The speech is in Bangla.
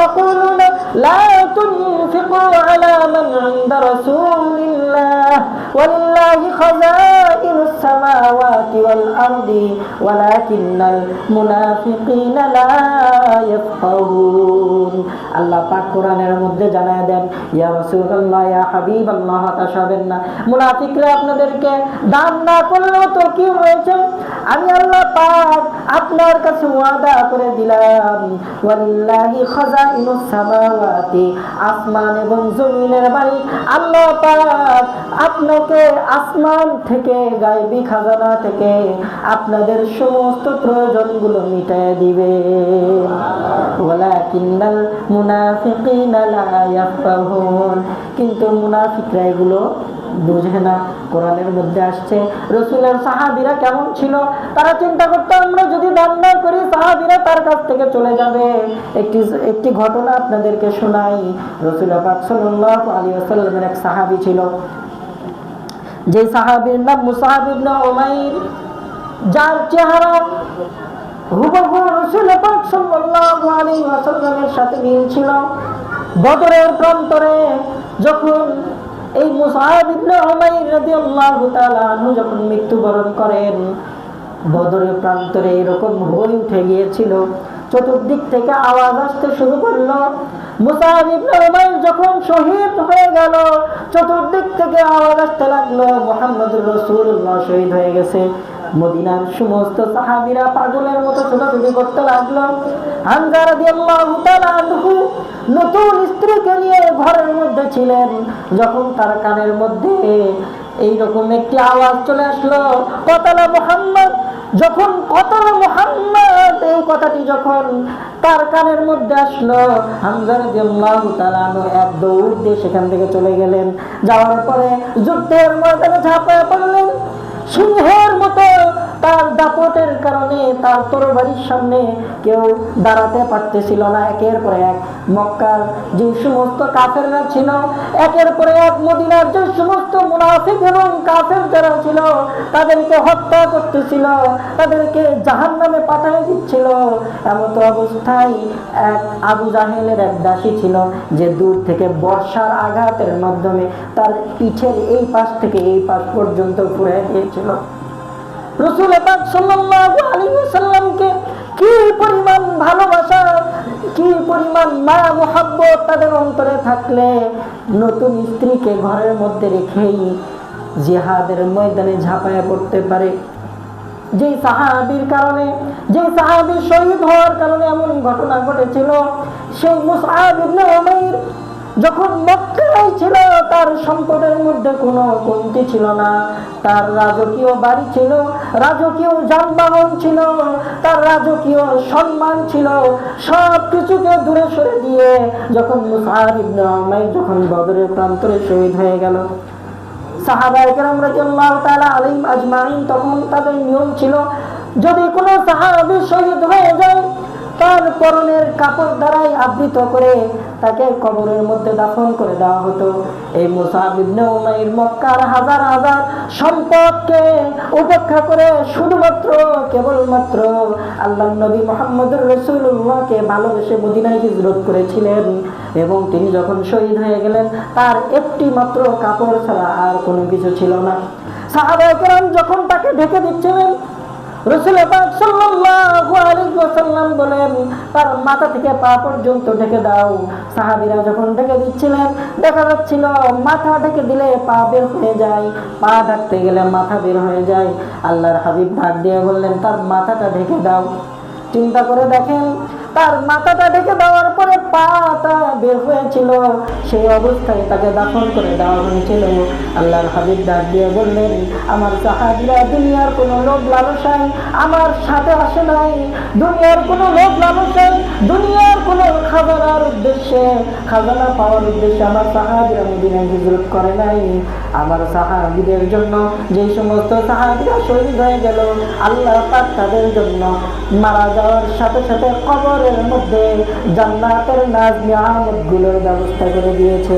يقولون لا تنفقوا على من عند رسول الله ولله خزائن السماوات والأرض ولكن المنافقين لا يفقهون আল্লাহ পাক কোরআনের মধ্যে জানায় দেন, ইয়া রাসূলুল্লাহ, ইয়া হাবিবাল্লাহ, হতাশ হবেন না। মুনাফিকরা আপনাদেরকে দান না করলেও তো কি হয়েছে, আমি আল্লাহ পাক আপনার কাছে ওয়াদা করে দিলাম, ওয়ালিল্লাহি খাজাইনুস সামাওয়াতি, আসমান এবং জমিনের মালিক আল্লাহ পাক আপনাকে আসমান থেকে গায়বী খাজানা থেকে আপনাদের সমস্ত প্রয়োজনগুলো মিটিয়ে দিবে। ওয়ালাকিন্নাল মুনাফিকিনা লা ইয়াফকাহুন, কিন্তু মুনাফিকরা এগুলো বুঝে না। কোরআনের মধ্যে আসছে রাসূলের সাহাবীরা কেমন ছিল, তারা চিন্তা করতো আমরা যদি দান না করি সাহাবীরা তার কাছ থেকে চলে যাবে। একটি ঘটনা আপনাদেরকে শোনাই। রাসূল পাক সাল্লাল্লাহু আলাইহি ওয়াসাল্লামের এক সাহাবী ছিল, যে সাহাবীর নাম মুসআব ইবনে উমাইর, যার চেহারা হুবহু রাসূল পাক সাল্লাল্লাহু আলাইহি ওয়াসাল্লামের সাথে মিল ছিল। বদরের প্রান্তরে যখন এই মুসআব ইবনে উমাইর রাদিয়াল্লাহু তাআলা আনহু যখন মৃত্যুবরণ করেন, বদরের প্রান্তরে এরকম হই উঠে গিয়েছিল, চতুর্দিক থেকে আওয়াজ আসতে শুরু করলো। মুসআব ইবনে উমাইর যখন শহীদ হয়ে গেল, চতুর্দিক থেকে আওয়াজ আসতে লাগলো মুহাম্মদুর রাসূলুল্লাহ শহীদ হয়ে গেছে। মদিনার সমস্ত সাহাবীরা পাগলের মতো ছোটাছুটি করতে লাগলো। হামজা রাদিয়াল্লাহু তাআলা আনহু নতুন স্ত্রীকে নিয়ে ঘরের মধ্যে ছিলেন, যখন তার কানের মধ্যে এইরকম একটি আওয়াজ চলে আসলো, কতালা মুহাম্মদ, যখন কতালা মুহাম্মদ এই কথাটি যখন তার কানের মধ্যে আসলো, হামজা রাদিয়াল্লাহু তাআলা আনহু এক দৌড় দিয়ে সেখান থেকে চলে গেলেন। যাওয়ার পরে যুদ্ধের ময়দানে ঝাঁপিয়ে পড়লেন। সিংহের মতো তার দাপটের কারণে তার তরবারির সামনে কেউ দাঁড়াতে পারতেছিল না। একের পর এক মক্কার যে সমস্ত কাফেররা ছিল, একের পর এক মদিনার যে সমস্ত মুনাফিক এবং কাফের যারা ছিল, তাদেরকে হত্যা করতেছিল, তাদেরকে জাহান্নামে পাঠিয়ে দিচ্ছিল। এমত অবস্থায় এক আবু জাহেলের এক দাসী ছিল, যে দূর থেকে বর্ষার আঘাতের মাধ্যমে তার পিঠের এই পাশ থেকে এই পাশ পর্যন্ত ঘুরে গিয়েছিল। রাসূল পাক সাল্লাল্লাহু আলাইহি ওয়াসাল্লামকে কি পরিমাণ ভালোবাসা, কি পরিমাণ মায়া মুহাব্বত তাদের অন্তরে থাকলে নতুন স্ত্রীকে ঘরের মধ্যে রেখেই জিহাদের ময়দানে ঝাঁপায় পড়তে পারে। যে সাহাবীর কারণে, যে সাহাবী শহীদ হওয়ার কারণে এমন ঘটনা ঘটেছিল, সেই মুসআব ইবনে উমাইর যখন মক্কায় ছিল, তার সম্পদের মধ্যে কোনো কমতি ছিল না। তার রাজকীয় বাড়ি ছিল, রাজকীয় যানবাহন ছিল, তার রাজকীয় সম্মান ছিল, সব কিছুকে দূরে সরে দিয়ে যখন মুসআব ইবনে উমাইর যখন বদরের প্রান্তরে শহীদ হয়ে গেল, সাহাবায়ে কেরাম রাদিয়াল্লাহু তাআলা আলাইহিম আজমাইন, তখন তাদের নিয়ম ছিল যদি কোনো সাহাবী শহীদ হয়ে যায়, তার পরনের কাপড় দ্বারাই আবৃত করে তাকে কবরের মধ্যে দাফন করে দেওয়া হতো। এই মুসআব ইবনে উমাইর মক্কার হাজার হাজার সম্পদকে উপেক্ষা করে শুধুমাত্র কেবলমাত্র আল্লাহর নবী মুহাম্মদুর রাসূলুল্লাহকে ভালোবেসে মদিনায় হিজরত করেছিলেন, এবং তিনি যখন শহীদ হয়ে গেলেন তার একটি মাত্র কাপড় ছাড়া আর কোনো কিছু ছিল না। সাহাবায়ে কেরাম যখন তাকে ঢেকে দিচ্ছিলেন, রাসূল পাক সাল্লাল্লাহু আলাইহি ওয়াসাল্লাম বলেন, তার মাথা থেকে পা পর্যন্ত ঢেকে দাও। সাহাবীরা যখন ঢেকে দিচ্ছিলেন, দেখা যাচ্ছিল মাথা ঢেকে দিলে পা বের হয়ে যায়, পা ঢাকতে গেলে মাথা বের হয়ে যায়। আল্লাহর হাবিব ডাক দিয়ে বললেন, তার মাথাটা ঢেকে দাও। চিন্তা করে দেখেন, তার মাথাটা ঢেকে দেওয়ার পরে পাটা বের হয়েছিল, সেই অবস্থায় তাকে দাফন করে দেওয়া হয়েছিল। আল্লাহর হাবিব ডাক দিয়ে বললেন, আমার সাহাবীরা দুনিয়ার কোনো লোভ লালসায় আমার সাথে আসে নাই, দুনিয়ার কোনো লোভ লালসায়, দুনিয়ার কোনো খাজানার উদ্দেশ্যে, খাজানা পাওয়ার উদ্দেশ্যে আমার সাহাবীরা মদিনায় হিজরত করে নাই। আমার সাহাবীদের জন্য যে সমস্ত সাহাবীরা শহীদ হয়ে গেল, আল্লাহ পাক তাদের জন্য মারা যাওয়ার সাথে সাথে কবরের মধ্যে জান্নাতের নাজ নিয়ামতগুলোর ব্যবস্থা করে দিয়েছে।